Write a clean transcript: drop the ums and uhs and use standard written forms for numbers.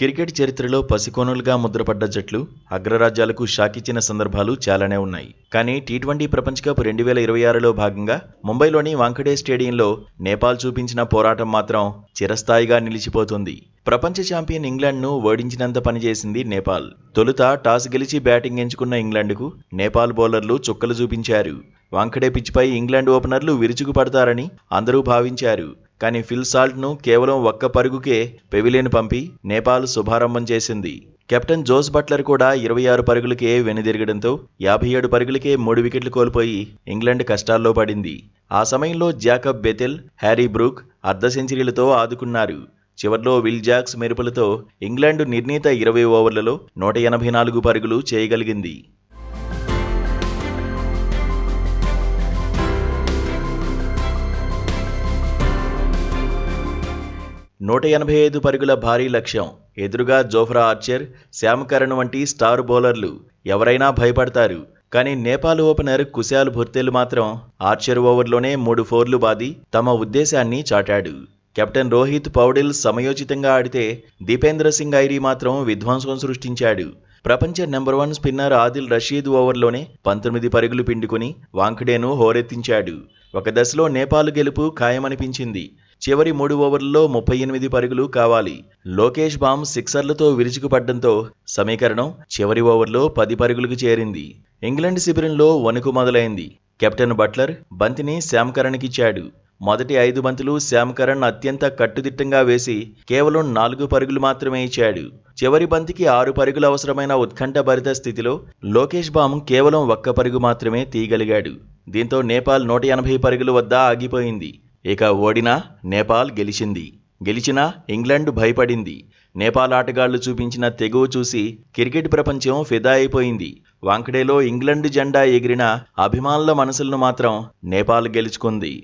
Cricket చరిత్రలో పసికోనులుగా ముద్రపడ్డ జట్లు అగ్రరాజ్యాలకు షాకిచ్చిన సందర్భాలు చాలానే ఉన్నాయి. కానీ టీ20 ప్రపంచ కప్ 2026లో భాగంగా ముంబైలోని వాంఖడే స్టేడియంలో నేపాల్ చూపించిన పోరాటం మాత్రం చిరస్థాయిగా నిలిచిపోతుంది. ప్రపంచ ఛాంపియన్ ఇంగ్లాండ్ను ఓడించినంత పనిచేసింది నేపాల్. తొలుత టాస్ గెలిచి బ్యాటింగ్ ఎంచుకున్న ఇంగ్లాండ్కు నేపాల్ బౌలర్లు చుక్కలు చూపించారు. వాంఖడే పిచ్పై ఇంగ్లాండ్ ఓపెనర్లు విరుచుకుపడతారని అందరూ భావించారు. కానీ ఫిల్ సాల్ట్ను కేవలం ఒక్క పరుగుకే పెవిలియన్ పంపి నేపాల్ శుభారంభం చేసింది. కెప్టెన్ జోస్ బట్లర్ కూడా 26 పరుగులకే వెనుదిరగడంతో 57 పరుగులకే 3 వికెట్లు కోల్పోయి ఇంగ్లాండ్ కష్టాల్లో పడింది. ఆ సమయంలో జాకబ్ బెథెల్, హ్యారీ బ్రూక్ అర్ధ సెంచరీలతో ఆదుకున్నారు. చివర్లో విల్ జాక్స్ మెరుపులతో ఇంగ్లాండ్ నిర్ణీత 20 ఓవర్లలో 184 పరుగులు చేయగలిగింది. 185 పరుగుల భారీ లక్ష్యం. ఎదురుగా జోఫ్రా ఆర్చర్, శామ్ కరణ్ వంటి స్టార్ బౌలర్లు. ఎవరైనా భయపడతారు. కానీ నేపాల్ ఓపెనర్ కుశాల్ భుర్తెల్ మాత్రం ఆర్చర్ ఓవర్లోనే 3 ఫోర్లు బాది తమ ఉద్దేశాన్ని చాటాడు. కెప్టెన్ రోహిత్ పౌడెల్ సమయోచితంగా ఆడితే దీపేంద్ర సింగ్ ఐరీ మాత్రం విధ్వంసం సృష్టించాడు. ప్రపంచ నెంబర్ 1 స్పిన్నర్ ఆదిల్ రషీద్ ఓవర్లోనే 19 పరుగులు పిండుకుని వాంఖడేను హోరెత్తించాడు. ఒక దశలో నేపాల్ గెలుపు ఖాయమనిపించింది. చివరి 3 ఓవర్లలో 38 పరుగులు కావాలి. లోకేష్ బామ్ సిక్సర్లతో విరుచుకుపడ్డంతో సమీకరణం చివరి ఓవర్లో 10 పరుగులకు చేరింది. ఇంగ్లాండ్ శిబిరంలో వణుకు మొదలైంది. కెప్టెన్ బట్లర్ బంతిని శామ్ కరణ్కిచ్చాడు. మొదటి 5 బంతులు శామ్ కరణ్ అత్యంత కట్టుదిట్టంగా వేసి కేవలం 4 పరుగులు మాత్రమే ఇచ్చాడు. చివరి బంతికి 6 పరుగులు అవసరమైన ఉత్కంఠభరిత స్థితిలో లోకేష్ బామ్ కేవలం 1 పరుగు మాత్రమే తీయగలిగాడు. దీంతో నేపాల్ 180 పరుగుల వద్ద ఆగిపోయింది. ఇక ఓడినా నేపాల్ గెలిచింది. గెలిచినా ఇంగ్లాండ్ భయపడింది. నేపాల్ ఆటగాళ్లు చూపించిన తెగువ చూసి క్రికెట్ ప్రపంచం ఫిదా అయిపోయింది. వాంఖడేలో ఇంగ్లాండ్ జెండా ఎగిరిన అభిమానుల మనసులను మాత్రం నేపాల్ గెలుచుకుంది.